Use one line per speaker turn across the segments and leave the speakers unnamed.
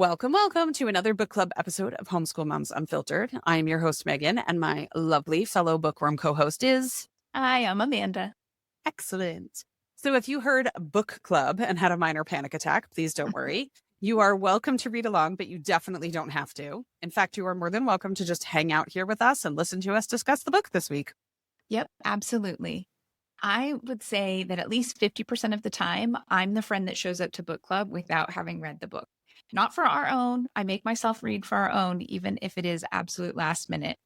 Welcome to another book club episode of Homeschool Moms Unfiltered. I am your host, Meagan, and my lovely fellow bookworm co-host is...
Hi, I'm Amanda.
Excellent. So if you heard book club and had a minor panic attack, please don't worry. You are welcome to read along, but you definitely don't have to. In fact, you are more than welcome to just hang out here with us and listen to us discuss the book this week.
Yep, absolutely. I would say that at least 50% of the time, I'm the friend that shows up to book club without having read the book. Not for our own. I make myself read for our own, even if it is absolute last minute.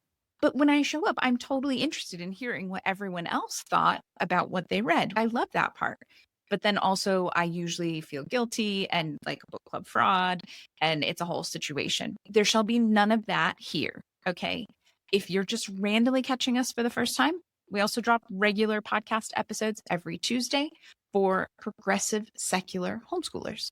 But when I show up, I'm totally interested in hearing what everyone else thought about what they read. I love that part. But then also, I usually feel guilty and like a book club fraud, and it's a whole situation. There shall be none of that here, okay? If you're just randomly catching us for the first time, we also drop regular podcast episodes every Tuesday for progressive secular homeschoolers.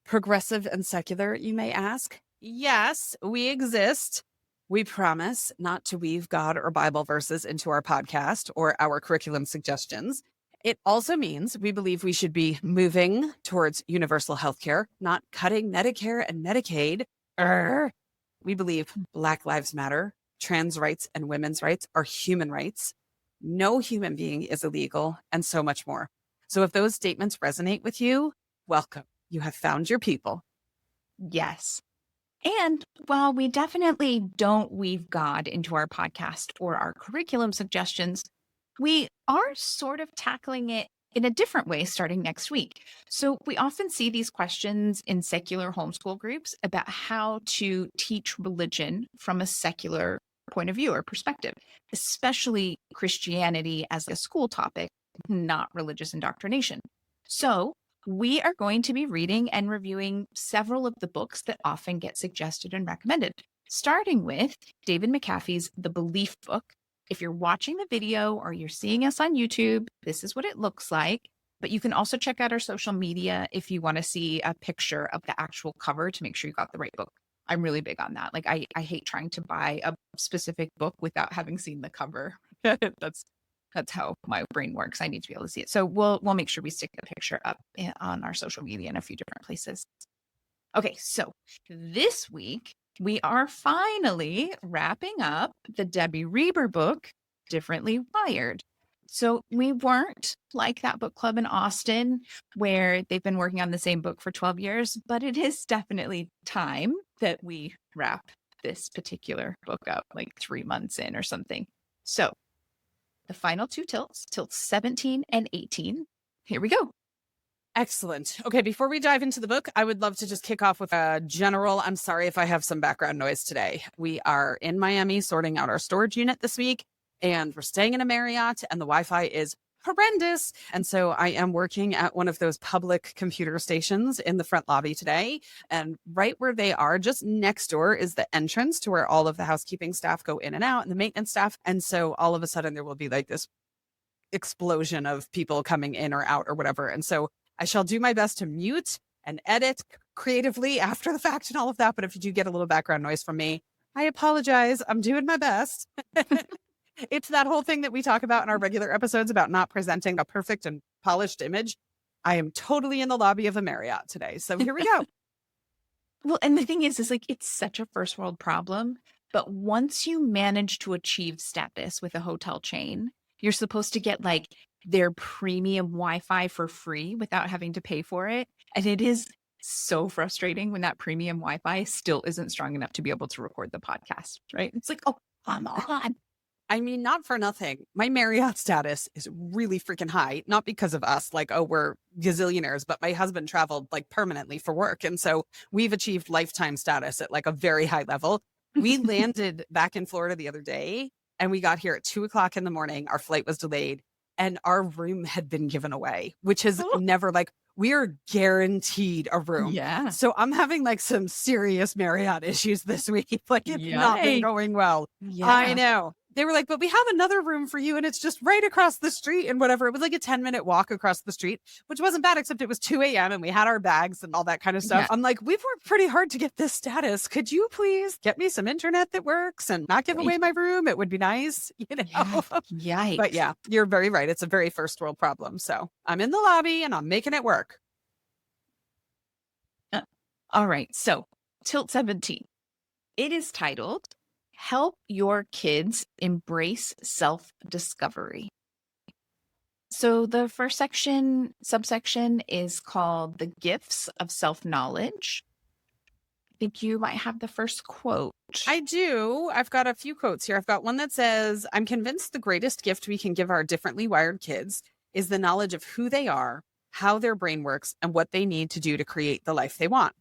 Progressive and secular, you may ask? Yes, we exist. We promise not to weave God or Bible verses into our podcast or our curriculum suggestions. It also means we believe we should be moving towards universal healthcare, not cutting Medicare and Medicaid. We believe Black Lives Matter, trans rights and women's rights are human rights. No human being is illegal, and so much more. So if those statements resonate with you, welcome. You have found your people.
Yes. And while we definitely don't weave God into our podcast or our curriculum suggestions, we are sort of tackling it in a different way starting next week. So we often see these questions in secular homeschool groups about how to teach religion from a secular point of view or perspective, especially Christianity as a school topic, not religious indoctrination. So we are going to be reading and reviewing several of the books that often get suggested and recommended, starting with David McAfee's The Belief Book. If you're watching the video or you're seeing us on YouTube, this is what it looks like. But you can also check out our social media if you want to see a picture of the actual cover to make sure you got the right book. I'm really big on that. Like I hate trying to buy a specific book without having seen the cover. That's how my brain works. I need to be able to see it. So we'll make sure we stick the picture up on our social media in a few different places. Okay, so this week we are finally wrapping up the Debbie Reber book, Differently Wired. So we weren't like that book club in Austin where they've been working on the same book for 12 years, but it is definitely time that we wrap this particular book up like 3 months in or something. So the final two tilts 17 and 18. Here we go.
Excellent. Okay, before we dive into the book, I would love to just kick off with a general, I'm sorry if I have some background noise today. We are in Miami sorting out our storage unit this week, and we're staying in a Marriott, and the Wi-Fi is horrendous. And so I am working at one of those public computer stations in the front lobby today. And right where they are, just next door, is the entrance to where all of the housekeeping staff go in and out and the maintenance staff. And so all of a sudden there will be like this explosion of people coming in or out or whatever. And so I shall do my best to mute and edit creatively after the fact and all of that. But if you do get a little background noise from me, I apologize. I'm doing my best. It's that whole thing that we talk about in our regular episodes about not presenting a perfect and polished image. I am totally in the lobby of a Marriott today. So here we go.
Well, and the thing is like, it's such a first world problem. But once you manage to achieve status with a hotel chain, you're supposed to get like their premium Wi-Fi for free without having to pay for it. And it is so frustrating when that premium Wi-Fi still isn't strong enough to be able to record the podcast, right? It's like, oh, come on.
I mean, not for nothing. My Marriott status is really freaking high, not because of us, like, oh, we're gazillionaires, but my husband traveled like permanently for work. And so we've achieved lifetime status at like a very high level. We landed back in Florida the other day and we got here at 2:00 in the morning. Our flight was delayed and our room had been given away, which is never like, we are guaranteed a room.
Yeah.
So I'm having like some serious Marriott issues this week. Like it's not been going well.
Yeah.
I know. They were like, but we have another room for you and it's just right across the street and whatever. It was like a 10-minute walk across the street, which wasn't bad, except it was 2 a.m. and we had our bags and all that kind of stuff. Yeah. I'm like, we've worked pretty hard to get this status. Could you please get me some internet that works and not give away my room? It would be nice, you know?
Yeah. Yikes.
But yeah, you're very right. It's a very first world problem. So I'm in the lobby and I'm making it work.
All right. So Tilt 17. It is titled, Help Your Kids Embrace Self-Discovery. So the first subsection is called The Gifts of Self-Knowledge. I think you might have the first quote.
I do. I've got a few quotes here. I've got one that says, I'm convinced the greatest gift we can give our differently wired kids is the knowledge of who they are, how their brain works, and what they need to do to create the life they want.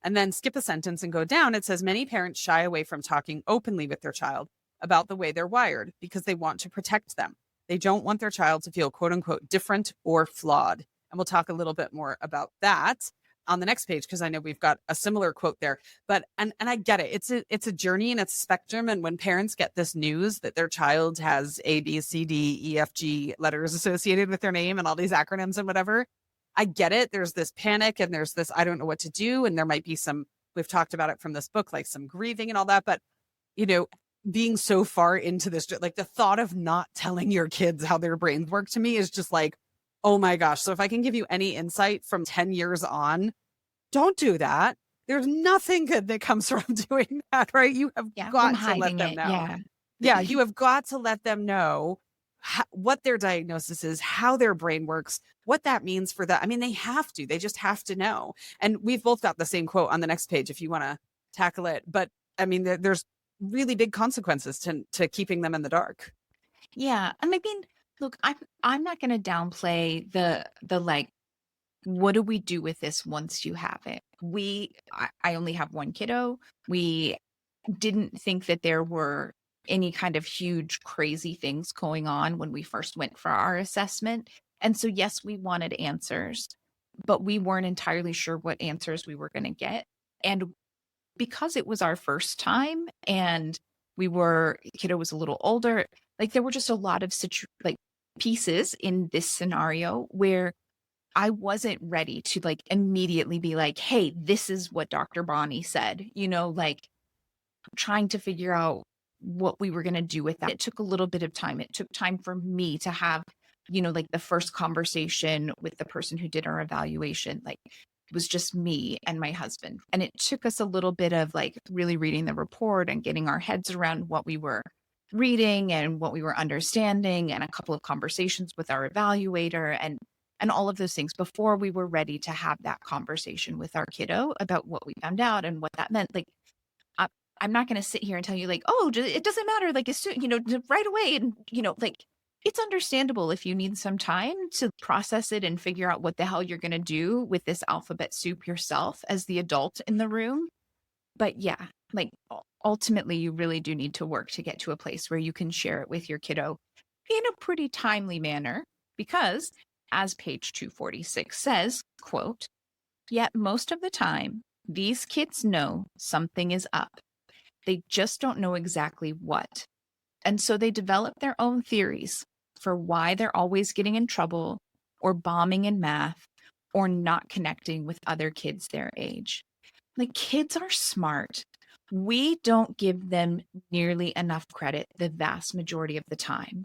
And then skip a sentence and go down. It says, many parents shy away from talking openly with their child about the way they're wired because they want to protect them. They don't want their child to feel, quote unquote, different or flawed. And we'll talk a little bit more about that on the next page, because I know we've got a similar quote there. But and I get it. It's a journey and it's a spectrum. And when parents get this news that their child has A, B, C, D, E, F, G letters associated with their name and all these acronyms and whatever, I get it. There's this panic and there's this, I don't know what to do. And there might be some, we've talked about it from this book, like some grieving and all that. But, you know, being so far into this, like the thought of not telling your kids how their brains work to me is just like, oh my gosh. So if I can give you any insight from 10 years on, don't do that. There's nothing good that comes from doing that, right? You have got to let them know. Yeah, you have got to let them know what their diagnosis is, how their brain works, what that means for them. I mean, they just have to know. And we've both got the same quote on the next page if you want to tackle it. But I mean, there's really big consequences to keeping them in the dark.
Yeah. And I mean, look, I'm not going to downplay the like, what do we do with this once you have it? I only have one kiddo. We didn't think that there were any kind of huge, crazy things going on when we first went for our assessment. And so, yes, we wanted answers, but we weren't entirely sure what answers we were going to get. And because it was our first time and kiddo was a little older, like there were just a lot of pieces in this scenario where I wasn't ready to like immediately be like, hey, this is what Dr. Bonnie said, like trying to figure out what we were going to do with that. It took a little bit of time. It took time for me to have, like the first conversation with the person who did our evaluation. Like it was just me and my husband. And it took us a little bit of like really reading the report and getting our heads around what we were reading and what we were understanding, and a couple of conversations with our evaluator and all of those things before we were ready to have that conversation with our kiddo about what we found out and what that meant. Like, I'm not going to sit here and tell you like, oh, it doesn't matter. Like, as soon, right away. And, like, it's understandable if you need some time to process it and figure out what the hell you're going to do with this alphabet soup yourself as the adult in the room. But yeah, like ultimately you really do need to work to get to a place where you can share it with your kiddo in a pretty timely manner, because as page 246 says, quote, yet most of the time, these kids know something is up. They just don't know exactly what. And so they develop their own theories for why they're always getting in trouble or bombing in math or not connecting with other kids their age. Like, kids are smart. We don't give them nearly enough credit the vast majority of the time.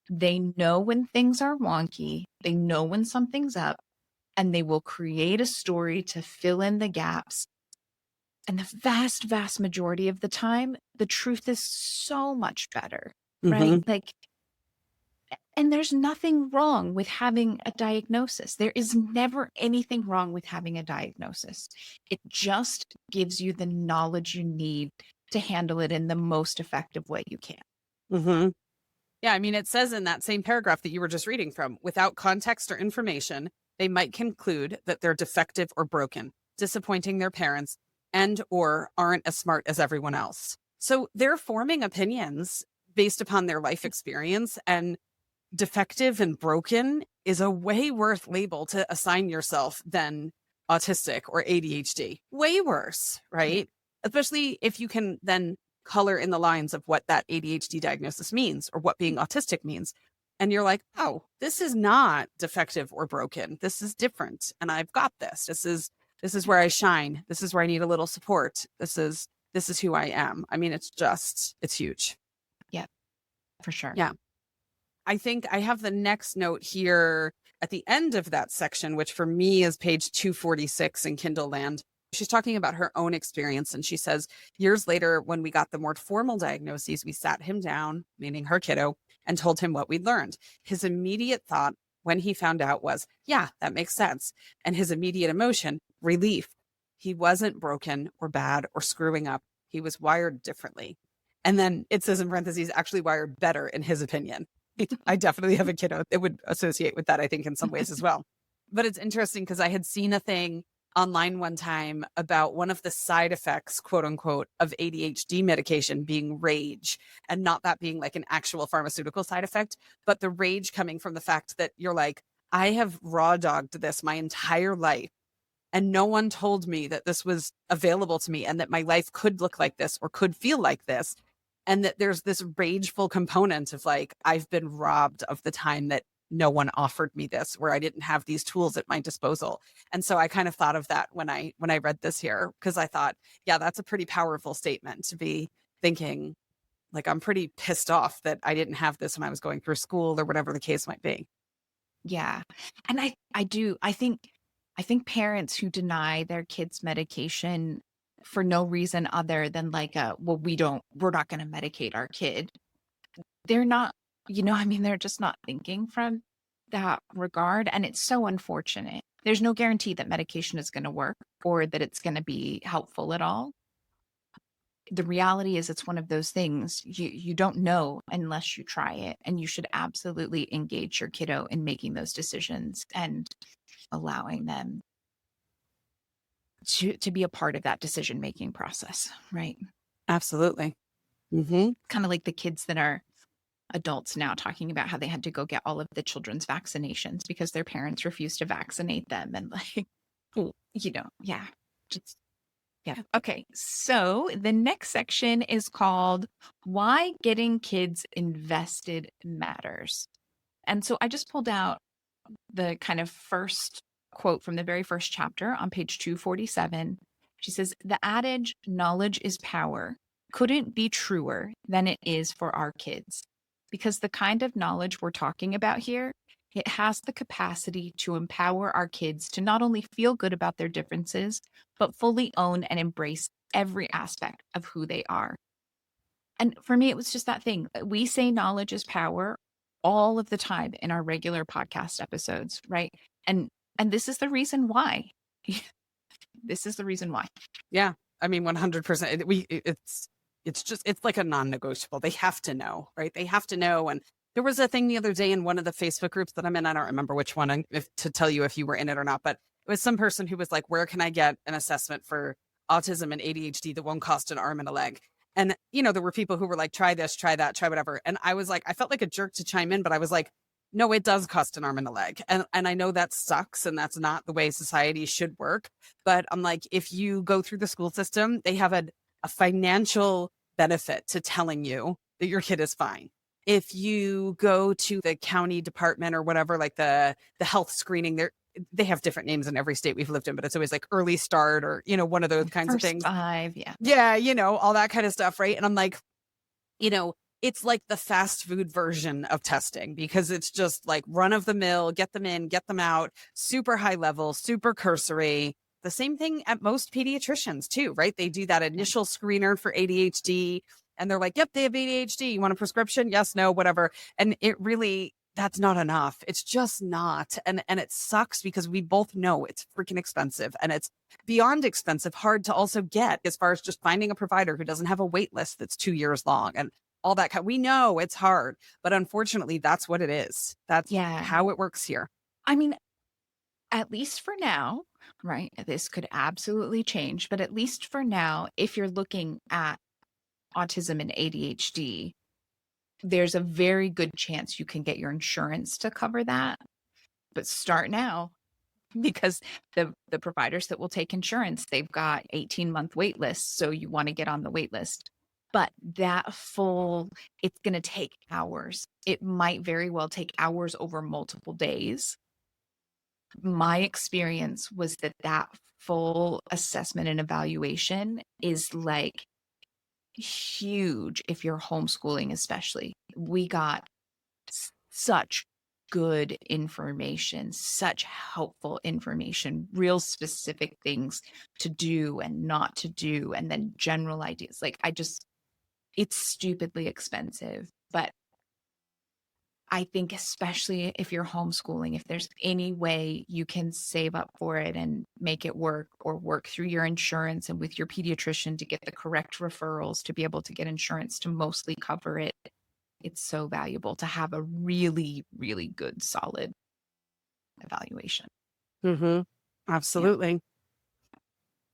They know when things are wonky, they know when something's up, and they will create a story to fill in the gaps. And the vast, vast majority of the time, the truth is so much better, right? Like, and there's nothing wrong with having a diagnosis. There is never anything wrong with having a diagnosis. It just gives you the knowledge you need to handle it in the most effective way you can.
Yeah, I mean, it says in that same paragraph that you were just reading from, without context or information, they might conclude that they're defective or broken, disappointing their parents, and or aren't as smart as everyone else. So they're forming opinions based upon their life experience, and defective and broken is a way worse label to assign yourself than autistic or ADHD. Way worse, right? Especially if you can then color in the lines of what that ADHD diagnosis means or what being autistic means. And you're like, oh, this is not defective or broken. This is different. And I've got this. This is where I shine. This is where I need a little support. This is who I am. I mean, it's huge.
Yeah, for sure.
Yeah. I think I have the next note here at the end of that section, which for me is page 246 in Kindle Land. She's talking about her own experience. And she says, years later, when we got the more formal diagnoses, we sat him down, meaning her kiddo, and told him what we'd learned. His immediate thought when he found out was, yeah, that makes sense. And his immediate emotion, relief. He wasn't broken or bad or screwing up. He was wired differently. And then it says in parentheses, actually wired better in his opinion. I definitely have a kiddo that would associate with that, I think, in some ways as well. But it's interesting because I had seen a thing online one time about one of the side effects, quote unquote, of ADHD medication being rage, and not that being like an actual pharmaceutical side effect, but the rage coming from the fact that you're like, I have raw dogged this my entire life. And no one told me that this was available to me and that my life could look like this or could feel like this. And that there's this rageful component of like, I've been robbed of the time that no one offered me this, where I didn't have these tools at my disposal. And so I kind of thought of that when I read this here, because I thought, yeah, that's a pretty powerful statement to be thinking, like, I'm pretty pissed off that I didn't have this when I was going through school or whatever the case might be.
Yeah. And I think parents who deny their kids medication for no reason other than like well, we're not going to medicate our kid. They're not, they're just not thinking from that regard. And it's so unfortunate. There's no guarantee that medication is going to work or that it's going to be helpful at all. The reality is it's one of those things you don't know unless you try it. And you should absolutely engage your kiddo in making those decisions and allowing them to be a part of that decision-making process, right?
Absolutely. Mm-hmm.
Kind of like the kids that are adults now talking about how they had to go get all of the children's vaccinations because their parents refused to vaccinate them. And like, yeah. Just, yeah. Okay. So the next section is called Why Getting Kids Invested Matters. And so I just pulled out the kind of first quote from the very first chapter on page 247. She says, the adage, knowledge is power, couldn't be truer than it is for our kids. Because the kind of knowledge we're talking about here, it has the capacity to empower our kids to not only feel good about their differences, but fully own and embrace every aspect of who they are. And for me, it was just that thing. We say knowledge is power all of the time in our regular podcast episodes, right? And this is the reason why. This is the reason why.
Yeah. I mean, 100%. It's like a non-negotiable. They have to know, right? They have to know. And there was a thing the other day in one of the Facebook groups that I'm in. I don't remember which one, to tell you if you were in it or not, but it was some person who was like, where can I get an assessment for autism and ADHD that won't cost an arm and a leg? And, there were people who were like, try this, try that, try whatever. And I was like, I felt like a jerk to chime in, but I was like, no, it does cost an arm and a leg. And I know that sucks. And that's not the way society should work. But I'm like, if you go through the school system, they have a financial benefit to telling you that your kid is fine. If you go to the county department or whatever, like the health screening, they have different names in every state we've lived in, but it's always like early start or, one of those kinds of things.
5, yeah.
Yeah, all that kind of stuff, right? And I'm like, it's like the fast food version of testing because it's just like run of the mill, get them in, get them out, super high level, super cursory. The same thing at most pediatricians too, right? They do that initial screener for ADHD and they're like, yep, they have ADHD. You want a prescription? Yes, no, whatever. And that's not enough. It's just not. And it sucks because we both know it's freaking expensive and it's beyond expensive, hard to also get as far as just finding a provider who doesn't have a wait list that's 2 years long and all that. We know it's hard, but unfortunately that's what it is. That's how it works here.
I mean, at least for now, right? This could absolutely change, but at least for now, if you're looking at autism and ADHD, there's a very good chance you can get your insurance to cover that. But start now because the providers that will take insurance, they've got 18-month wait lists. So you want to get on the wait list. But it's going to take hours. It might very well take hours over multiple days. My experience was that full assessment and evaluation is like huge if you're homeschooling, especially. We got such good information, such helpful information, real specific things to do and not to do, and then general ideas. Like, it's stupidly expensive, but I think especially if you're homeschooling, if there's any way you can save up for it and make it work, or work through your insurance and with your pediatrician to get the correct referrals to be able to get insurance to mostly cover it, it's so valuable to have a really, really good, solid evaluation.
Mm-hmm. Absolutely. Yeah.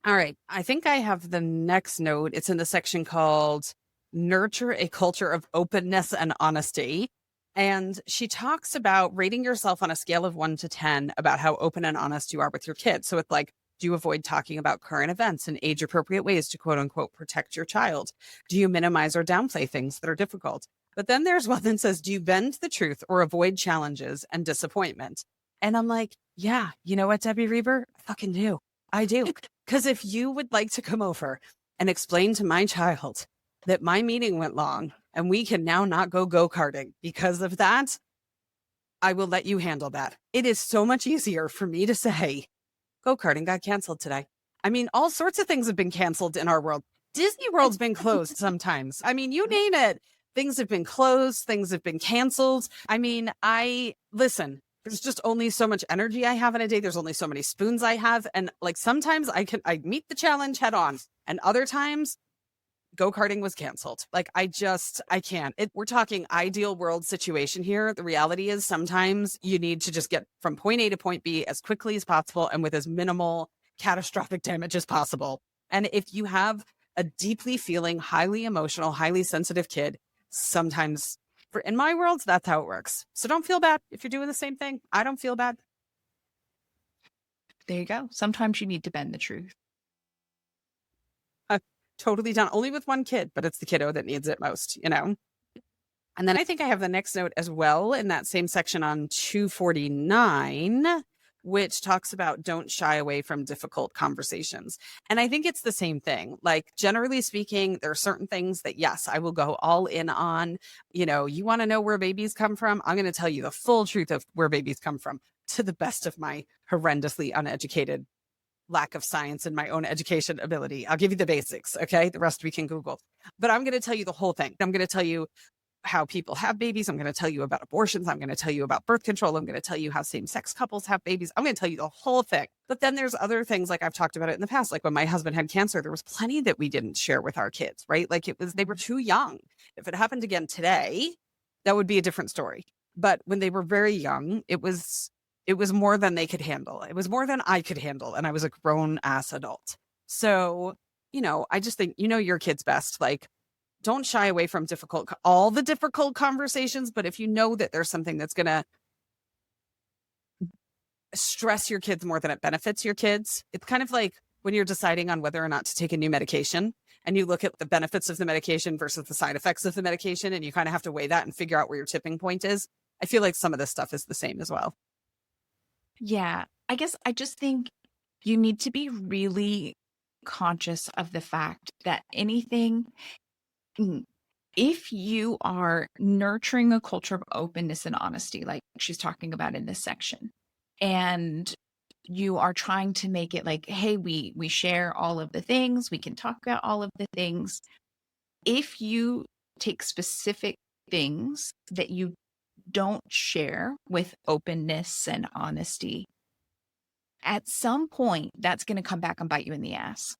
All right. I think I have the next note. It's in the section called Nurture a Culture of Openness and Honesty. And she talks about rating yourself on a scale of 1 to 10 about how open and honest you are with your kids. So it's like, do you avoid talking about current events in age appropriate ways to quote unquote protect your child? Do you minimize or downplay things that are difficult? But then there's one that says, do you bend the truth or avoid challenges and disappointment? And I'm like, yeah, you know what, Debbie Reber? I fucking do. I do. Because if you would like to come over and explain to my child that my meeting went long and we can now not go-karting because of that, I will let you handle that. It is so much easier for me to say, go-karting got canceled today. I mean, all sorts of things have been canceled in our world. Disney World's been closed sometimes. I mean, you name it. Things have been closed. Things have been canceled. I mean, listen, there's just only so much energy I have in a day. There's only so many spoons I have. And like, sometimes I meet the challenge head on, and other times go-karting was canceled. Like, I can't. We're talking ideal world situation here. The reality is sometimes you need to just get from point A to point B as quickly as possible and with as minimal catastrophic damage as possible. And if you have a deeply feeling, highly emotional, highly sensitive kid, sometimes in my world, that's how it works. So don't feel bad if you're doing the same thing. I don't feel bad.
There you go. Sometimes you need to bend the truth.
Totally done. Only with one kid, but it's the kiddo that needs it most, you know? And then I think I have the next note as well in that same section on 249, which talks about don't shy away from difficult conversations. And I think it's the same thing. Like, generally speaking, there are certain things that, yes, I will go all in on. You know, you want to know where babies come from? I'm going to tell you the full truth of where babies come from to the best of my horrendously uneducated lack of science and my own education ability. I'll give you the basics. Okay. The rest we can Google, but I'm going to tell you the whole thing. I'm going to tell you how people have babies. I'm going to tell you about abortions. I'm going to tell you about birth control. I'm going to tell you how same-sex couples have babies. I'm going to tell you the whole thing. But then there's other things, like I've talked about it in the past. Like when my husband had cancer, there was plenty that we didn't share with our kids, right? Like they were too young. If it happened again today, that would be a different story. But when they were very young, it was more than they could handle. It was more than I could handle. And I was a grown ass adult. So, you know, I just think, you know, your kids best. Like, don't shy away from all the difficult conversations. But if you know that there's something that's going to stress your kids more than it benefits your kids, it's kind of like when you're deciding on whether or not to take a new medication and you look at the benefits of the medication versus the side effects of the medication, and you kind of have to weigh that and figure out where your tipping point is. I feel like some of this stuff is the same as well.
Yeah, I guess I just think you need to be really conscious of the fact that if you are nurturing a culture of openness and honesty, like she's talking about in this section, and you are trying to make it like, hey, we share all of the things, we can talk about all of the things. If you take specific things that you don't share with openness and honesty, at some point, that's going to come back and bite you in the ass.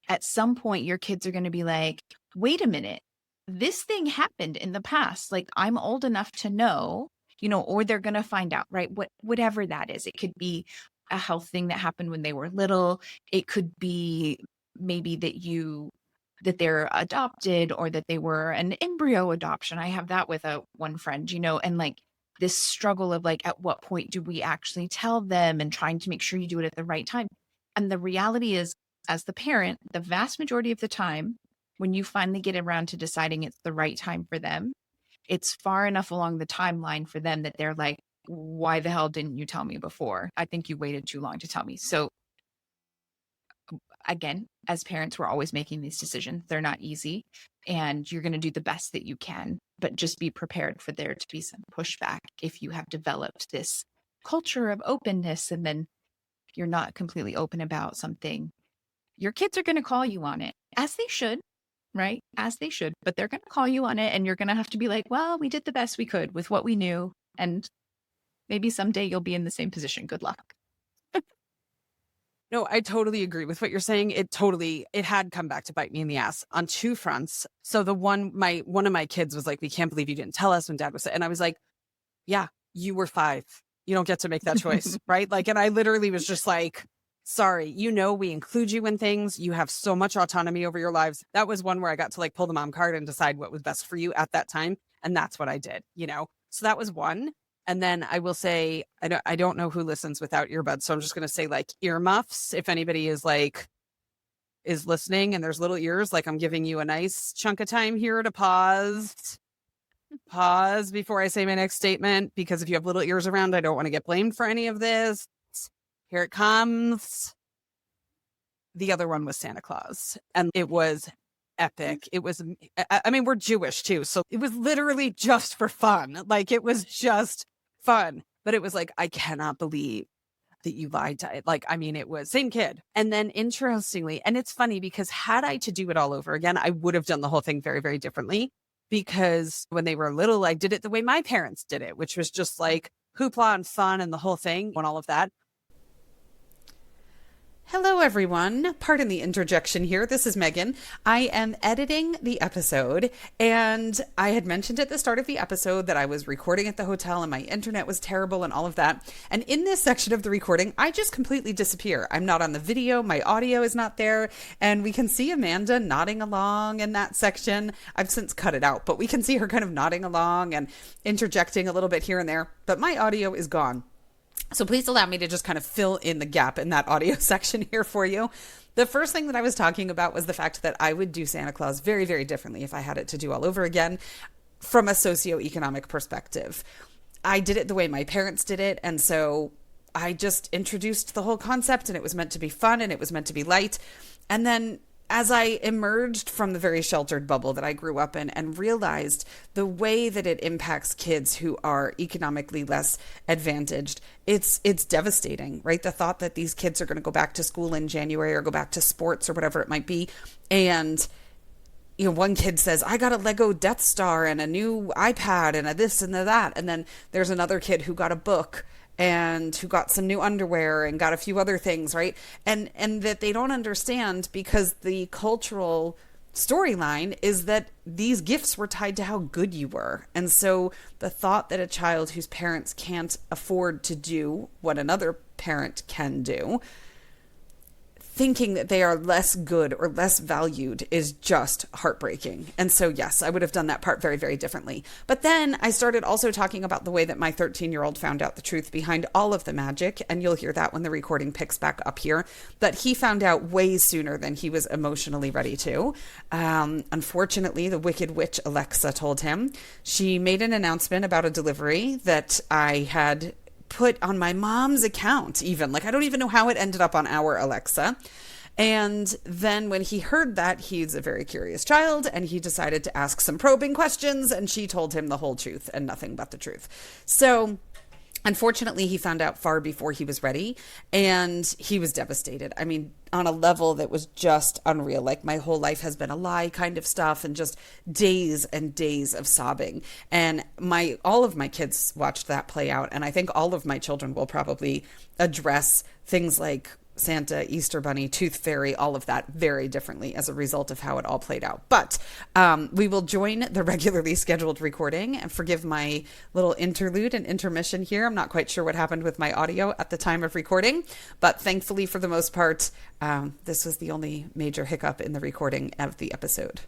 At some point, your kids are going to be like, wait a minute, this thing happened in the past. Like, I'm old enough to know, you know, or they're going to find out, right? Whatever that is. It could be a health thing that happened when they were little. It could be maybe that they're adopted, or that they were an embryo adoption. I have that with one friend, you know, and like this struggle of like, at what point do we actually tell them, and trying to make sure you do it at the right time. And the reality is, as the parent, the vast majority of the time, when you finally get around to deciding it's the right time for them, it's far enough along the timeline for them that they're like, why the hell didn't you tell me before? I think you waited too long to tell me. So again, as parents, we're always making these decisions. They're not easy. and you're going to do the best that you can, but just be prepared for there to be some pushback if you have developed this culture of openness and then you're not completely open about something. Your kids are going to call you on it, as they should, right? As they should, but they're going to call you on it, and you're going to have to be like, well, we did the best we could with what we knew, and maybe someday you'll be in the same position. Good luck.
No, I totally agree with what you're saying. It had come back to bite me in the ass on two fronts. So one of my kids was like, we can't believe you didn't tell us when dad was, and I was like, yeah, you were 5. You don't get to make that choice. Right. Like, and I literally was just like, sorry, we include you in things. You have so much autonomy over your lives. That was one where I got to like pull the mom card and decide what was best for you at that time. And that's what I did, So that was one. And then I will say, I don't know who listens without earbuds. So I'm just going to say like earmuffs. If anybody is listening and there's little ears, like I'm giving you a nice chunk of time here to pause before I say my next statement, because if you have little ears around, I don't want to get blamed for any of this. Here it comes. The other one was Santa Claus, and it was epic. It was, I mean, we're Jewish too. So it was literally just for fun. Like, it was just fun, but it was like, I cannot believe that you lied to it. Like, I mean, it was same kid. And then interestingly, and it's funny because had I to do it all over again, I would have done the whole thing very, very differently, because when they were little, I did it the way my parents did it, which was just like hoopla and fun and the whole thing and all of that. Hello, everyone. Pardon the interjection here. This is Meagan. I am editing the episode, and I had mentioned at the start of the episode that I was recording at the hotel and my internet was terrible and all of that. And in this section of the recording, I just completely disappear. I'm not on the video. My audio is not there. And we can see Amanda nodding along in that section. I've since cut it out, but we can see her kind of nodding along and interjecting a little bit here and there. But my audio is gone. So please allow me to just kind of fill in the gap in that audio section here for you. The first thing that I was talking about was the fact that I would do Santa Claus very, very differently if I had it to do all over again from a socioeconomic perspective. I did it the way my parents did it. And so I just introduced the whole concept, and it was meant to be fun and it was meant to be light. And then as I emerged from the very sheltered bubble that I grew up in and realized the way that it impacts kids who are economically less advantaged, it's devastating, right? The thought that these kids are going to go back to school in January or go back to sports or whatever it might be. And, one kid says, I got a Lego Death Star and a new iPad and a this and a that. And then there's another kid who got a book and who got some new underwear and got a few other things, right? And that they don't understand, because the cultural storyline is that these gifts were tied to how good you were. And so the thought that a child whose parents can't afford to do what another parent can do, thinking that they are less good or less valued, is just heartbreaking. And so, yes, I would have done that part very, very differently. But then I started also talking about the way that my 13-year-old found out the truth behind all of the magic. And you'll hear that when the recording picks back up here, that he found out way sooner than he was emotionally ready to. Unfortunately, the Wicked Witch Alexa told him. She made an announcement about a delivery that I had put on my mom's account, even. Like, I don't even know how it ended up on our Alexa. And then when he heard that, he's a very curious child, and he decided to ask some probing questions, and she told him the whole truth and nothing but the truth. So unfortunately, he found out far before he was ready, and he was devastated. I mean, on a level that was just unreal. Like, my whole life has been a lie kind of stuff, and just days and days of sobbing. And all of my kids watched that play out, and I think all of my children will probably address things like Santa, Easter Bunny, Tooth Fairy, all of that very differently as a result of how it all played out. But we will join the regularly scheduled recording, and forgive my little interlude and intermission here. I'm not quite sure what happened with my audio at the time of recording, but thankfully, for the most part, this was the only major hiccup in the recording of the episode.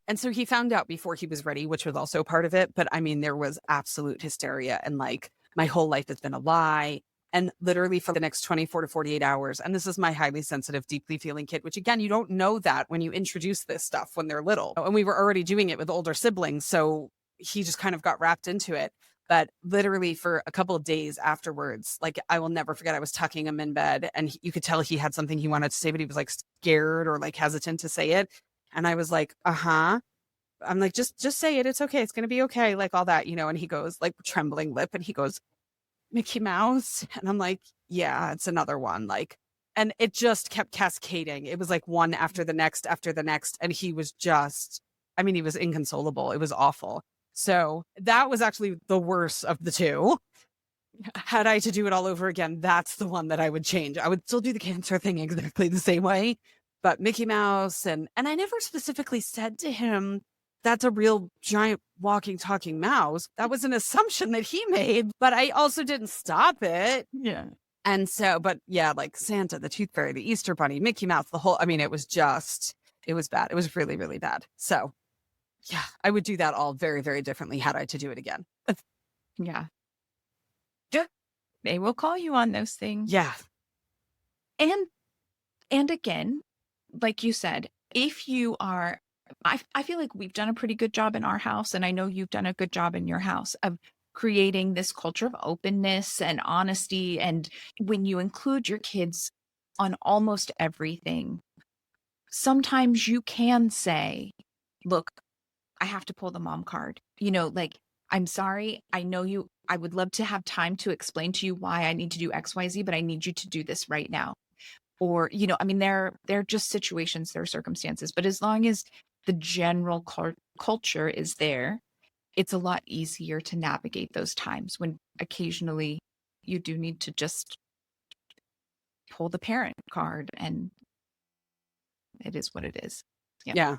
And so he found out before he was ready, which was also part of it. But I mean, there was absolute hysteria, and like, my whole life has been a lie. And literally for the next 24 to 48 hours, and this is my highly sensitive, deeply feeling kid, which again, you don't know that when you introduce this stuff when they're little. And we were already doing it with older siblings, so he just kind of got wrapped into it. But literally for a couple of days afterwards, like, I will never forget, I was tucking him in bed, and you could tell he had something he wanted to say, but he was like scared or like hesitant to say it. And I was like, uh-huh. I'm like, just say it. It's okay. It's going to be okay. Like all that, and he goes like trembling lip and he goes, Mickey Mouse. And I'm like, yeah, it's another one. Like, and it just kept cascading. It was like one after the next, after the next. And he was just, I mean, he was inconsolable. It was awful. So that was actually the worst of the two. Had I to do it all over again, that's the one that I would change. I would still do the cancer thing exactly the same way, but Mickey Mouse. And I never specifically said to him, that's a real giant walking, talking mouse. That was an assumption that he made, but I also didn't stop it.
Yeah.
And so, but yeah, like Santa, the Tooth Fairy, the Easter Bunny, Mickey Mouse, the whole, I mean, it was bad. It was really, really bad. So yeah, I would do that all very, very differently had I to do it again.
Yeah. They will call you on those things.
Yeah.
And again, like you said, if you are, I feel like we've done a pretty good job in our house, and I know you've done a good job in your house of creating this culture of openness and honesty. And when you include your kids on almost everything, sometimes you can say, look, I have to pull the mom card. Like, I'm sorry. I know you, I would love to have time to explain to you why I need to do XYZ, but I need you to do this right now. Or, I mean, they're just situations, there are circumstances, but as long as the general culture is there, it's a lot easier to navigate those times when occasionally you do need to just pull the parent card, and it is what it is.
Yeah.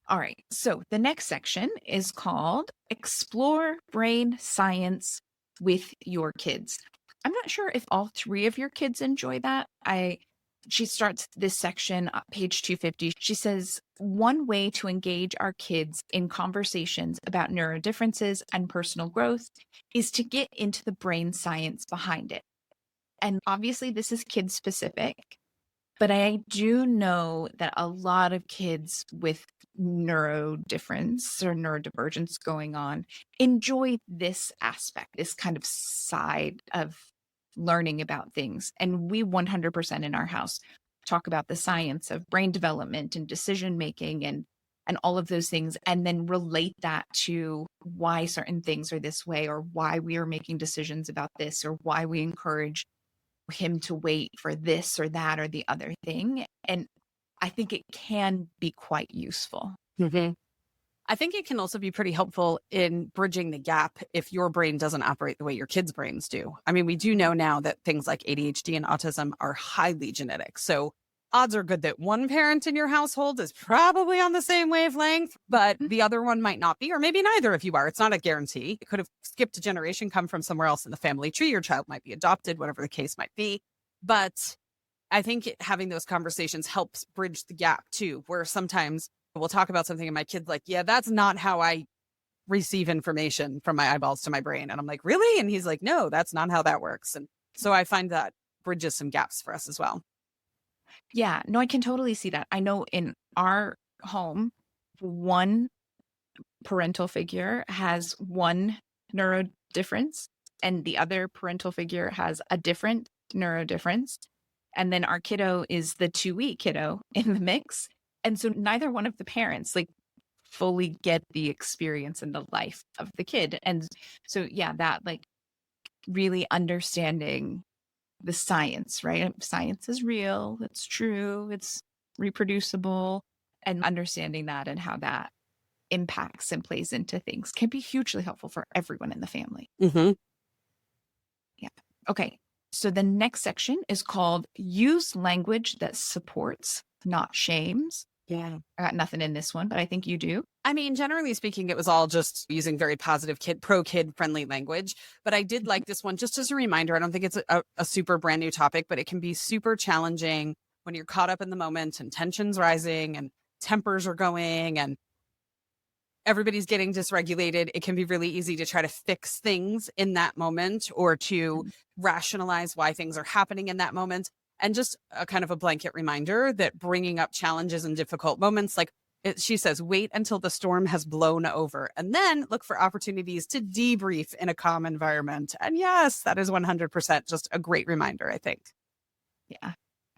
All right. So the next section is called Explore Brain Science with Your Kids. I'm not sure if all three of your kids enjoy that. She starts this section at page 250. She says, one way to engage our kids in conversations about neurodifferences and personal growth is to get into the brain science behind it. And obviously this is kid specific, but I do know that a lot of kids with neurodifference or neurodivergence going on enjoy this aspect, this kind of side of learning about things. And we 100% in our house talk about the science of brain development and decision making and all of those things, and then relate that to why certain things are this way, or why we are making decisions about this, or why we encourage him to wait for this or that or the other thing. And I think it can be quite useful.
Mm-hmm. I think it can also be pretty helpful in bridging the gap if your brain doesn't operate the way your kids' brains do. I mean, we do know now that things like ADHD and autism are highly genetic. So odds are good that one parent in your household is probably on the same wavelength, but the other one might not be, or maybe neither if you are. It's not a guarantee. It could have skipped a generation, come from somewhere else in the family tree. Your child might be adopted, whatever the case might be. But I think having those conversations helps bridge the gap too, where sometimes we'll talk about something and my kid's like, yeah, that's not how I receive information from my eyeballs to my brain. And I'm like, really? And he's like, no, that's not how that works. And so I find that bridges some gaps for us as well.
Yeah, no, I can totally see that. I know in our home, one parental figure has one neurodifference and the other parental figure has a different neurodifference. And then our kiddo is the 2-week kiddo in the mix. And so neither one of the parents fully get the experience and the life of the kid. And so, yeah, that really understanding the science, right? Science is real. It's true. It's reproducible, and understanding that and how that impacts and plays into things can be hugely helpful for everyone in the family.
Mm-hmm.
Yeah. Okay. So the next section is called Use Language That Supports, Not Shames.
Yeah.
I got nothing in this one, but I think you do.
I mean, generally speaking, it was all just using very positive kid friendly language. But I did like this one just as a reminder. I don't think it's a super brand new topic, but it can be super challenging when you're caught up in the moment and tensions rising and tempers are going and everybody's getting dysregulated. It can be really easy to try to fix things in that moment or to rationalize why things are happening in that moment. And just a kind of a blanket reminder that bringing up challenges and difficult moments, she says, wait until the storm has blown over and then look for opportunities to debrief in a calm environment. And yes, that is 100% just a great reminder, I think.
Yeah.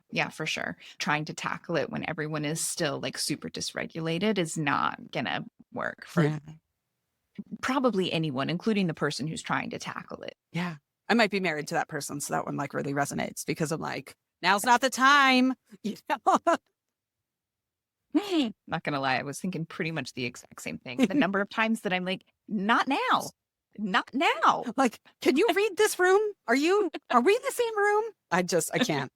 Yeah, for sure. Trying to tackle it when everyone is still like super dysregulated is not gonna work for probably anyone, including the person who's trying to tackle it.
Yeah. I might be married to that person, so that one like really resonates because I'm like, now's not the time. You know?
Not gonna lie, I was thinking pretty much the exact same thing. The number of times that I'm like, not now. Not now.
Like, can you read this room? Are we in the same room? I can't.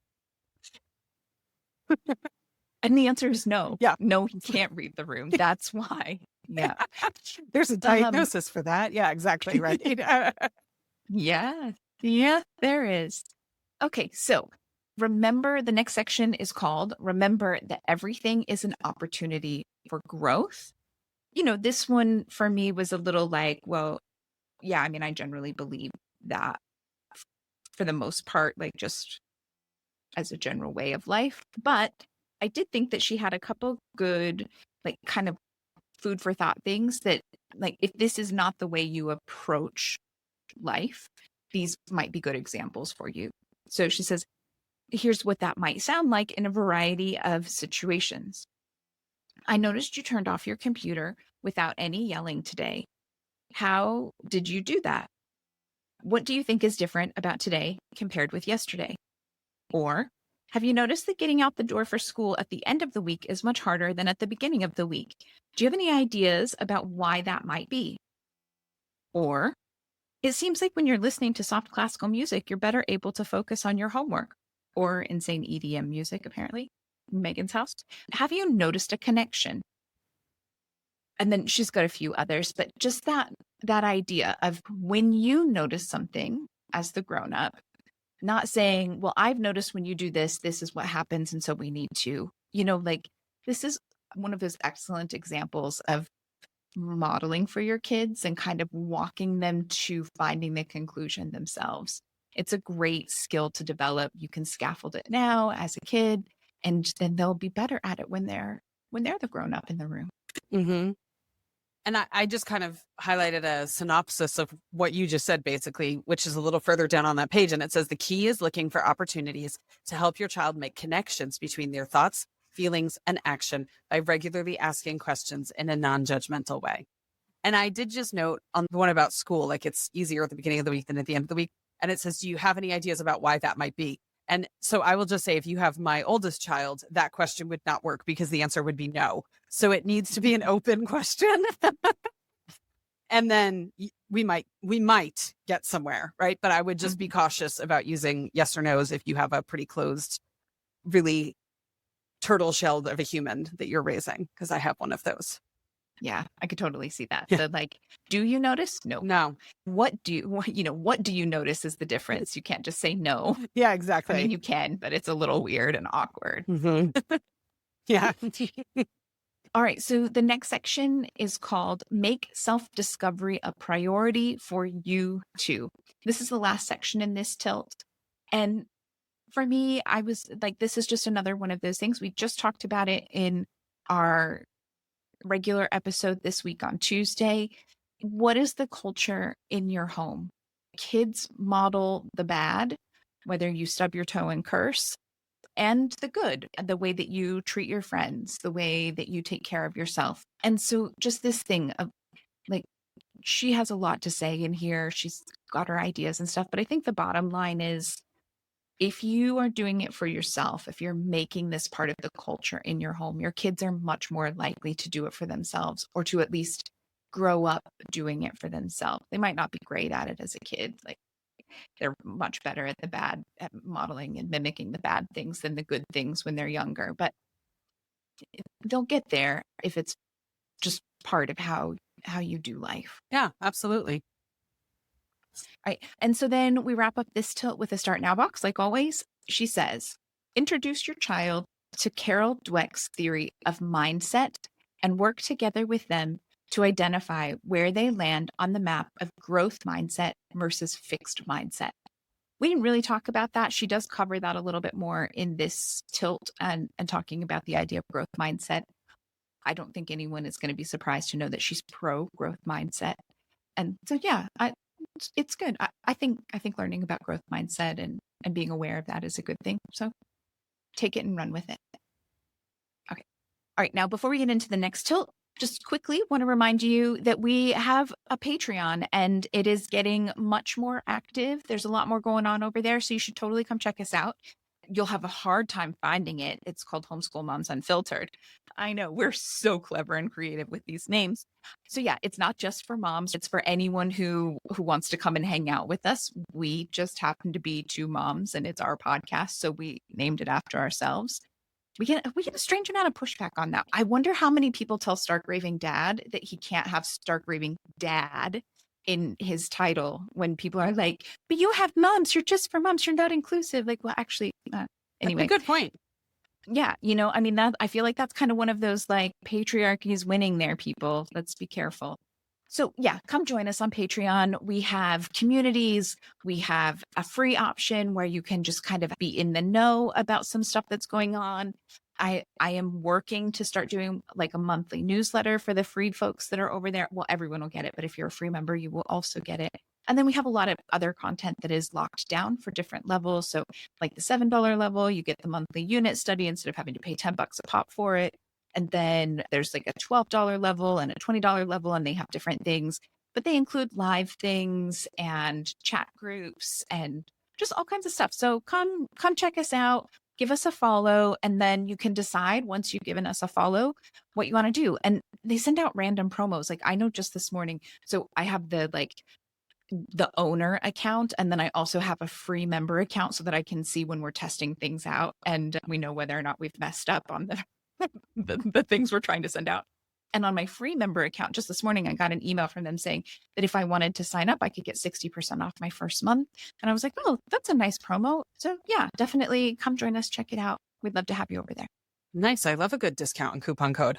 And the answer is no.
Yeah.
No, he can't read the room. That's why. Yeah.
There's a diagnosis for that. Yeah, exactly. Right.
Yeah. Yeah, there is. Okay. So remember, the next section is called Remember that Everything is an Opportunity for Growth. You know, this one for me was a little like, well, yeah, I mean, I generally believe that for the most part, like just as a general way of life. But I did think that she had a couple good, like kind of food for thought things that, like, if this is not the way you approach life, these might be good examples for you. So she says, here's what that might sound like in a variety of situations. I noticed you turned off your computer without any yelling today. How did you do that? What do you think is different about today compared with yesterday? Or have you noticed that getting out the door for school at the end of the week is much harder than at the beginning of the week? Do you have any ideas about why that might be? Or it seems like when you're listening to soft classical music, you're better able to focus on your homework. Or insane EDM music, apparently, Meagan's house. Have you noticed a connection? And then she's got a few others, but just that idea of when you notice something as the grown-up, not saying, well, I've noticed when you do this, this is what happens. And so we need to, like, this is one of those excellent examples of modeling for your kids and kind of walking them to finding the conclusion themselves. It's a great skill to develop. You can scaffold it now as a kid, and then they'll be better at it when they're the grown up in the room.
Mm-hmm. And I just kind of highlighted a synopsis of what you just said, basically, which is a little further down on that page. And it says the key is looking for opportunities to help your child make connections between their thoughts, feelings, and action by regularly asking questions in a non-judgmental way. And I did just note on the one about school, like it's easier at the beginning of the week than at the end of the week. And it says, do you have any ideas about why that might be? And so I will just say, if you have my oldest child, that question would not work because the answer would be no. So it needs to be an open question. And then we might get somewhere, right? But I would just be cautious about using yes or no's if you have a pretty closed, really turtle shelled of a human that you're raising, because I have one of those.
Yeah, I could totally see that.
Yeah.
So like, do you notice? No.
No.
What do you notice is the difference. You can't just say no.
Yeah, exactly.
I mean, you can, but it's a little weird and awkward.
Mm-hmm. Yeah.
All right. So the next section is called Make Self-Discovery a Priority for You Too. This is the last section in this tilt. And for me, I was like, this is just another one of those things. We just talked about it in our regular episode this week on Tuesday. What is the culture in your home? Kids model the bad, whether you stub your toe and curse, and the good, the way that you treat your friends, the way that you take care of yourself. And so just this thing of like, she has a lot to say in here. She's got her ideas and stuff. But I think the bottom line is, if you are doing it for yourself, if you're making this part of the culture in your home, your kids are much more likely to do it for themselves, or to at least grow up doing it for themselves. They might not be great at it as a kid. Like, they're much better at modeling and mimicking the bad things than the good things when they're younger. But they'll get there if it's just part of how you do life.
Yeah, absolutely.
Right. And so then we wrap up this tilt with a start now box. Like always, she says, introduce your child to Carol Dweck's theory of mindset and work together with them to identify where they land on the map of growth mindset versus fixed mindset. We didn't really talk about that. She does cover that a little bit more in this tilt and talking about the idea of growth mindset. I don't think anyone is going to be surprised to know that she's pro growth mindset. And so, yeah, it's good. I think learning about growth mindset and being aware of that is a good thing. So take it and run with it. Okay. All right. Now, before we get into the next tilt, just quickly want to remind you that we have a Patreon and it is getting much more active. There's a lot more going on over there. So you should totally come check us out. You'll have a hard time finding it. It's called Homeschool Moms Unfiltered. I know we're so clever and creative with these names. So yeah, it's not just for moms. It's for anyone who wants to come and hang out with us. We just happen to be two moms and it's our podcast. So we named it after ourselves. We get a strange amount of pushback on that. I wonder how many people tell Stark Raving Dad that he can't have Stark Raving Dad in his title when people are like, but you have moms, you're just for moms, you're not inclusive. Like, well, actually, anyway.
Good point.
Yeah. I mean, that I feel like that's kind of one of those like patriarchy's winning there, people. Let's be careful. So yeah, come join us on Patreon. We have communities. We have a free option where you can just kind of be in the know about some stuff that's going on. I am working to start doing like a monthly newsletter for the freed folks that are over there. Well, everyone will get it, but if you're a free member, you will also get it. And then we have a lot of other content that is locked down for different levels. So like the $7 level, you get the monthly unit study instead of having to pay $10 a pop for it. And then there's like a $12 level and a $20 level, and they have different things, but they include live things and chat groups and just all kinds of stuff. So come check us out, give us a follow, and then you can decide once you've given us a follow what you want to do. And they send out random promos. Like I know just this morning, so I have the owner account, and then I also have a free member account so that I can see when we're testing things out and we know whether or not we've messed up on the things we're trying to send out. And on my free member account, just this morning, I got an email from them saying that if I wanted to sign up, I could get 60% off my first month. And I was like, oh, that's a nice promo. So yeah, definitely come join us. Check it out. We'd love to have you over there.
Nice. I love a good discount and coupon code.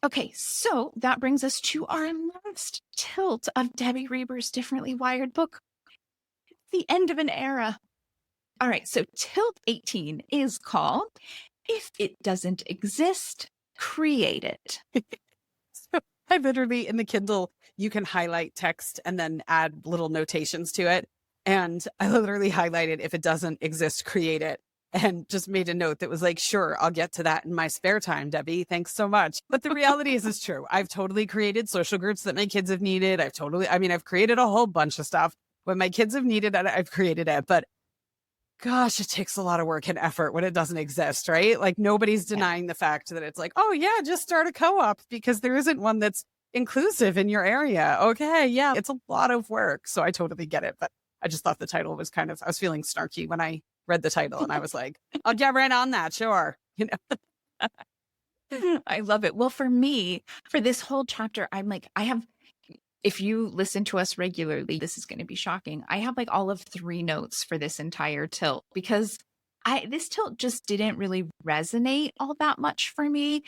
Okay, so that brings us to our last tilt of Debbie Reber's Differently Wired book, The End of an Era. All right, so tilt 18 is called If It Doesn't Exist, Create It.
So I literally, in the Kindle, you can highlight text and then add little notations to it. And I literally highlighted, if it doesn't exist, create it. And just made a note that was like, sure, I'll get to that in my spare time, Debbie. Thanks so much. But the reality is, it's true. I've totally created social groups that my kids have needed. I've created a whole bunch of stuff. When my kids have needed it, I've created it. But gosh, it takes a lot of work and effort when it doesn't exist, right? Like nobody's denying the fact that it's like, oh yeah, just start a co-op because there isn't one that's inclusive in your area. Okay, yeah, it's a lot of work. So I totally get it. But I just thought the title was I was feeling snarky when I read the title and I was like, I'll get right on that. Sure.
I love it. Well, for me, for this whole chapter, I'm like, if you listen to us regularly, this is going to be shocking. I have like all of 3 notes for this entire tilt because this tilt just didn't really resonate all that much for me.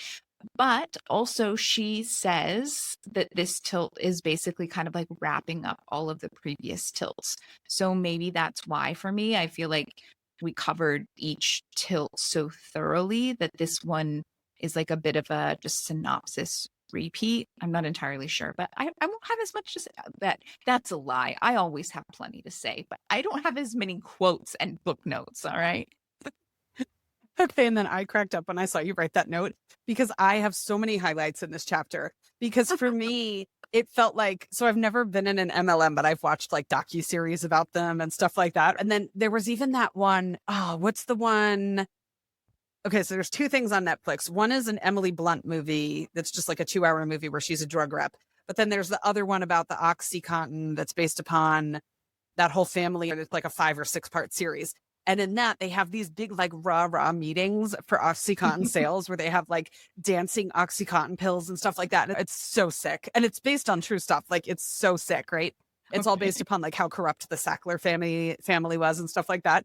But also she says that this tilt is basically kind of like wrapping up all of the previous tilts. So maybe that's why for me, I feel like we covered each tilt so thoroughly that this one is like a bit of a just synopsis repeat. I'm not entirely sure, but I won't have as much to say. That's a lie. I always have plenty to say, but I don't have as many quotes and book notes. All right.
Okay. And then I cracked up when I saw you write that note because I have so many highlights in this chapter. Because for me, it felt like, so I've never been in an MLM, but I've watched like docuseries about them and stuff like that. And then there was even that one, what's the one? Okay, so there's 2 things on Netflix. One is an Emily Blunt movie that's just like a 2-hour movie where she's a drug rep. But then there's the other one about the OxyContin that's based upon that whole family. And it's like a 5 or 6 part series. And in that, they have these big, like, rah-rah meetings for OxyContin sales where they have, like, dancing OxyContin pills and stuff like that. And it's so sick. And it's based on true stuff. Like, it's so sick, right? It's all based upon, like, how corrupt the Sackler family was and stuff like that.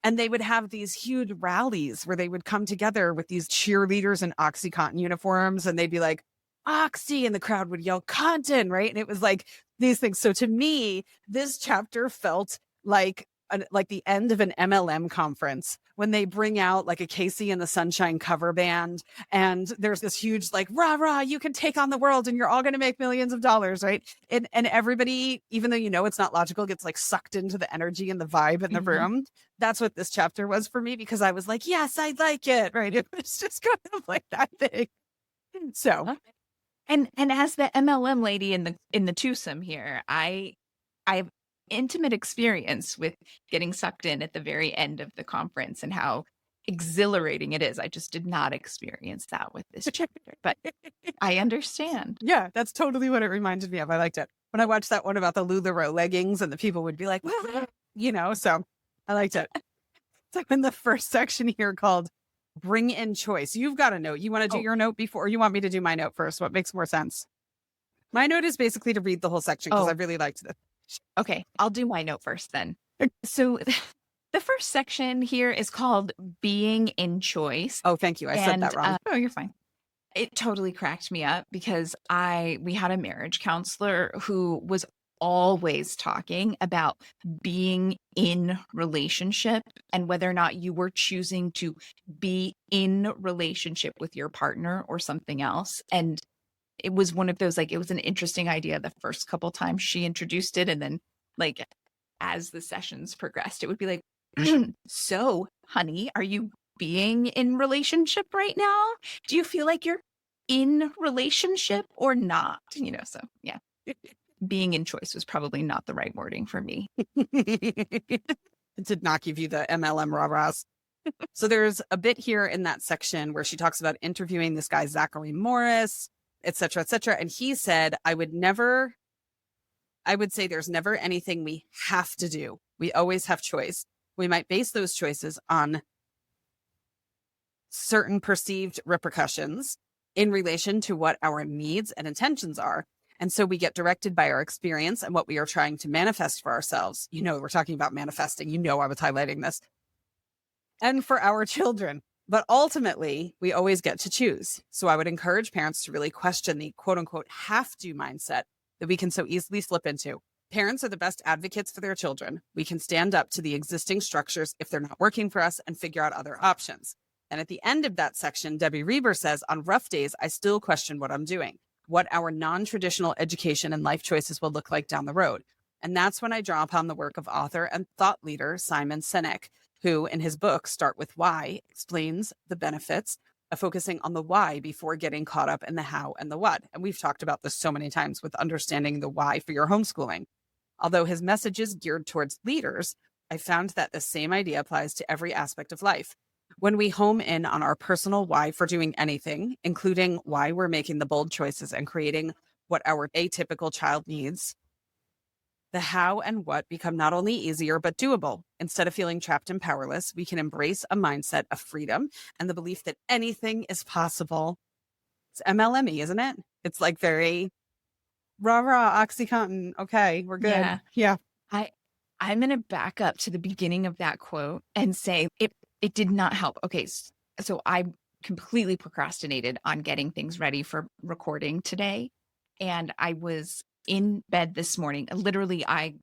And they would have these huge rallies where they would come together with these cheerleaders in OxyContin uniforms. And they'd be like, Oxy, and the crowd would yell, Contin, right? And it was like these things. So to me, this chapter felt like like the end of an MLM conference when they bring out like a Casey and the Sunshine cover band, and there's this huge like rah rah, you can take on the world and you're all going to make millions of dollars, right? And everybody, even though it's not logical, gets like sucked into the energy and the vibe in the room. That's what this chapter was for me, because I was like, yes, I like it, right? It was just kind of like that thing. So,
and as the MLM lady in the twosome here, I have intimate experience with getting sucked in at the very end of the conference and how exhilarating it is. I just did not experience that with this chapter, but I understand.
Yeah, that's totally what it reminded me of. I liked it. When I watched that one about the LuLaRoe leggings and the people would be like, so I liked it. It's like in the first section here called Bring in Choice. You've got a note. You want to do your note before, or you want me to do my note first? What makes more sense? My note is basically to read the whole section because I really liked this.
Okay, I'll do my note first then. So the first section here is called Being in Choice.
Oh, thank you. I said that wrong.
Oh, you're fine. It totally cracked me up because we had a marriage counselor who was always talking about being in relationship and whether or not you were choosing to be in relationship with your partner or something else. And it was one of those, like, it was an interesting idea the first couple times she introduced it. And then like, as the sessions progressed, it would be like, so honey, are you being in relationship right now? Do you feel like you're in relationship or not? So yeah, being in choice was probably not the right wording for me.
It did not give you the MLM rah-rahs. So there's a bit here in that section where she talks about interviewing this guy, Zachary Morris, et cetera, et cetera. And he said, I would say there's never anything we have to do. We always have choice. We might base those choices on certain perceived repercussions in relation to what our needs and intentions are. And so we get directed by our experience and what we are trying to manifest for ourselves. We're talking about manifesting. I was highlighting this. And for our children. But ultimately, we always get to choose. So I would encourage parents to really question the quote unquote have to mindset that we can so easily slip into. Parents are the best advocates for their children. We can stand up to the existing structures if they're not working for us and figure out other options. And at the end of that section, Debbie Reber says, on rough days, I still question what I'm doing, what our non-traditional education and life choices will look like down the road. And that's when I draw upon the work of author and thought leader Simon Sinek, who in his book, Start With Why, explains the benefits of focusing on the why before getting caught up in the how and the what. And we've talked about this so many times with understanding the why for your homeschooling. Although his message is geared towards leaders, I found that the same idea applies to every aspect of life. When we home in on our personal why for doing anything, including why we're making the bold choices and creating what our atypical child needs, the how and what become not only easier, but doable. Instead of feeling trapped and powerless, we can embrace a mindset of freedom and the belief that anything is possible. It's MLM-y, isn't it? It's like very rah-rah, OxyContin. Okay, we're good. Yeah.
I'm going to back up to the beginning of that quote and say it did not help. Okay, so I completely procrastinated on getting things ready for recording today. And I was in bed this morning. Literally, I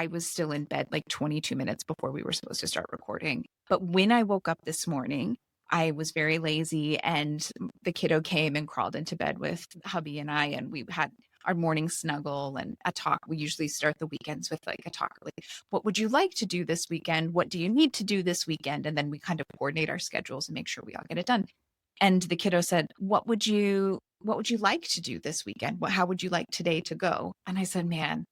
was still in bed like 22 minutes before we were supposed to start recording. But when I woke up this morning, I was very lazy and the kiddo came and crawled into bed with hubby and I, and we had our morning snuggle and a talk. We usually start the weekends with like a talk, like, what would you like to do this weekend? What do you need to do this weekend? And then we kind of coordinate our schedules and make sure we all get it done. And the kiddo said, what would you like to do this weekend? How would you like today to go? And I said, man,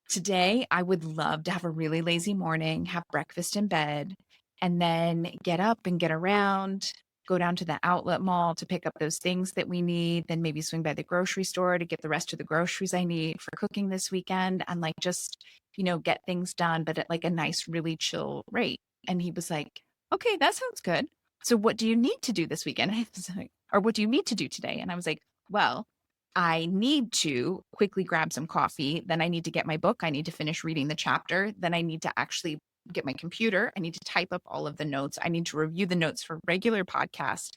today I would love to have a really lazy morning, have breakfast in bed, and then get up and get around, go down to the outlet mall to pick up those things that we need, then maybe swing by the grocery store to get the rest of the groceries I need for cooking this weekend, and like just, get things done, but at like a nice, really chill rate. And he was like, okay, that sounds good. So what do you need to do this weekend? I was like, or what do you need to do today? And I was like, well, I need to quickly grab some coffee. Then I need to get my book. I need to finish reading the chapter. Then I need to actually get my computer. I need to type up all of the notes. I need to review the notes for regular podcast.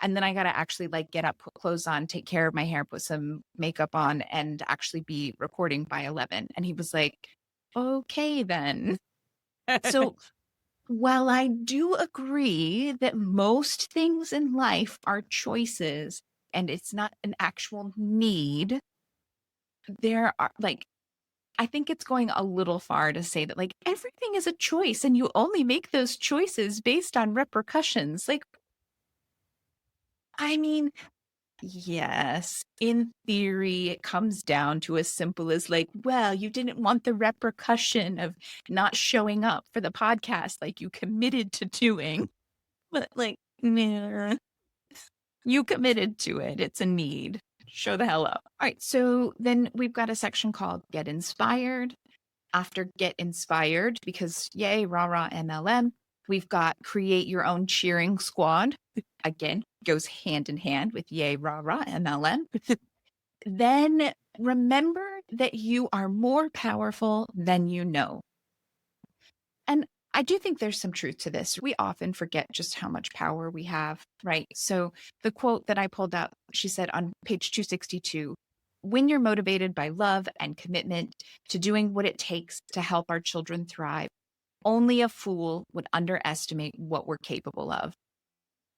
And then I got to actually like get up, put clothes on, take care of my hair, put some makeup on, and actually be recording by 11. And he was like, okay, then. So while I do agree that most things in life are choices and it's not an actual need, there are like, I think it's going a little far to say that like everything is a choice and you only make those choices based on repercussions. Like, I mean, yes, in theory, it comes down to as simple as like, well, you didn't want the repercussion of not showing up for the podcast like you committed to doing. But like, nah, you committed to it. It's a need. Show the hell up. All right. So then we've got a section called Get Inspired. After Get Inspired, because yay, rah, rah, MLM, we've got Create Your Own Cheering Squad. Again, goes hand in hand with yay, rah, rah, MLM. Then remember that you are more powerful than you know. And I do think there's some truth to this. We often forget just how much power we have, right? So the quote that I pulled out, she said on page 262, when you're motivated by love and commitment to doing what it takes to help our children thrive, only a fool would underestimate what we're capable of.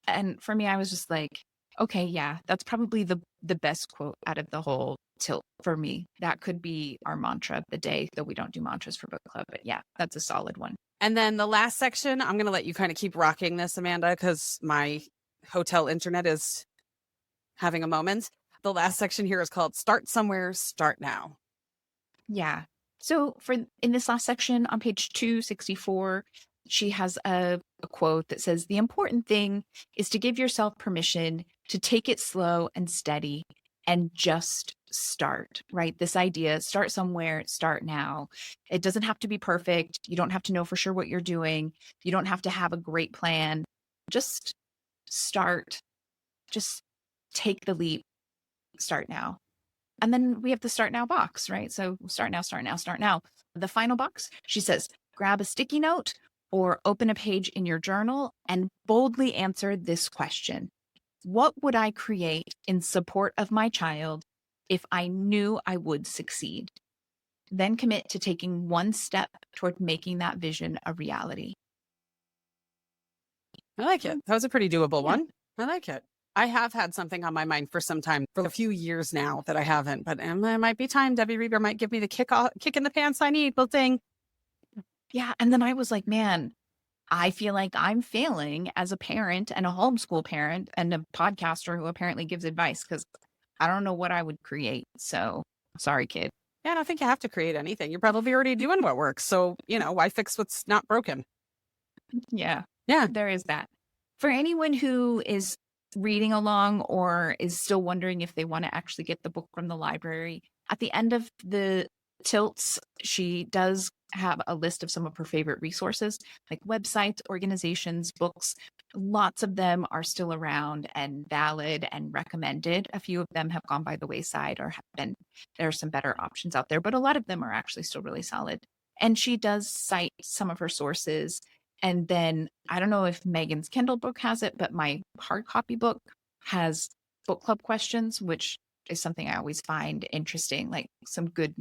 And for me, I was just like, okay, yeah, that's probably the best quote out of the whole tilt for me. That could be our mantra of the day, though we don't do mantras for book club. But yeah, that's a solid one.
And then the last section, I'm going to let you kind of keep rocking this, Amanda, because my hotel internet is having a moment. The last section here is called Start Somewhere, Start Now.
Yeah. So in this last section on page 264, she has a quote that says, the important thing is to give yourself permission to take it slow and steady and just start, right? This idea, start somewhere, start now. It doesn't have to be perfect. You don't have to know for sure what you're doing. You don't have to have a great plan. Just start. Just take the leap. Start now. And then we have the start now box, right? So start now, start now, start now. The final box, she says, grab a sticky note or open a page in your journal and boldly answer this question. What would I create in support of my child if I knew I would succeed? Then commit to taking one step toward making that vision a reality.
I like it. That was a pretty doable one. I like it. I have had something on my mind for some time, for a few years now that I haven't, but it might be time. Debbie Reber might give me the kick in the pants I need. Well, thing.
Yeah. And then I was like, man, I feel like I'm failing as a parent and a homeschool parent and a podcaster who apparently gives advice because I don't know what I would create. So sorry, kid.
Yeah, I don't think you have to create anything. You're probably already doing what works. So, why fix what's not broken?
Yeah.
Yeah.
There is that. For anyone who is reading along or is still wondering if they want to actually get the book from the library, at the end of the tilts, she does have a list of some of her favorite resources, like websites, organizations, books. Lots of them are still around and valid and recommended. A few of them have gone by the wayside or have been, there are some better options out there, but a lot of them are actually still really solid. And she does cite some of her sources. And then I don't know if Megan's Kindle book has it, but my hard copy book has book club questions, which is something I always find interesting, like some good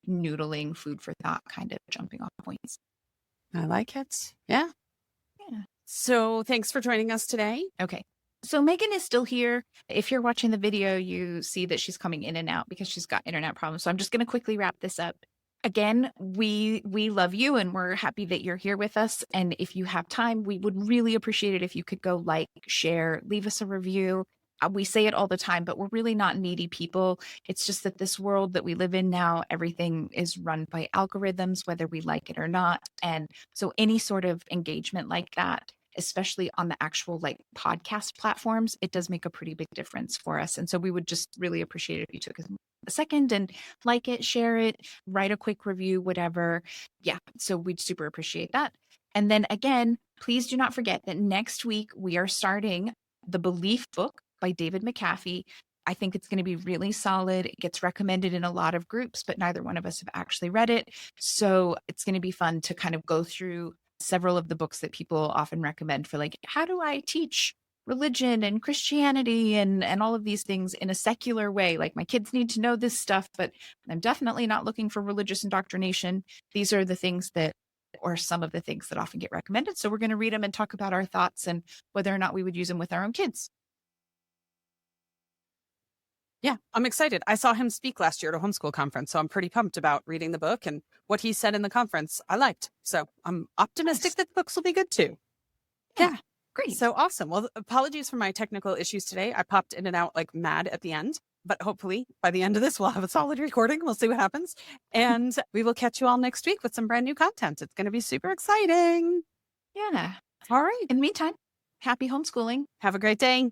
noodling, food for thought kind of jumping off points.
I like it. Yeah. So thanks for joining us today.
Okay. So Meagan is still here. If you're watching the video, you see that she's coming in and out because she's got internet problems. So I'm just going to quickly wrap this up. Again, we love you and we're happy that you're here with us. And if you have time, we would really appreciate it if you could go like, share, leave us a review. We say it all the time, but we're really not needy people. It's just that this world that we live in now, everything is run by algorithms, whether we like it or not. And so any sort of engagement like that, especially on the actual like podcast platforms, it does make a pretty big difference for us. And so we would just really appreciate it if you took a second and like it, share it, write a quick review, whatever. Yeah. So we'd super appreciate that. And then again, please do not forget that next week we are starting The Belief book by David McAfee. I think it's going to be really solid. It gets recommended in a lot of groups, but neither one of us have actually read it. So it's going to be fun to kind of go through several of the books that people often recommend for like, how do I teach religion and Christianity and all of these things in a secular way? Like my kids need to know this stuff, but I'm definitely not looking for religious indoctrination. These are the things that or some of the things that often get recommended. So we're going to read them and talk about our thoughts and whether or not we would use them with our own kids.
Yeah, I'm excited. I saw him speak last year at a homeschool conference, so I'm pretty pumped about reading the book, and what he said in the conference I liked. So I'm optimistic that the books will be good too. Yeah.
Great.
So awesome. Well, apologies for my technical issues today. I popped in and out like mad at the end, but hopefully by the end of this, we'll have a solid recording. We'll see what happens. And we will catch you all next week with some brand new content. It's going to be super exciting.
Yeah.
All right.
In the meantime, happy homeschooling.
Have a great day.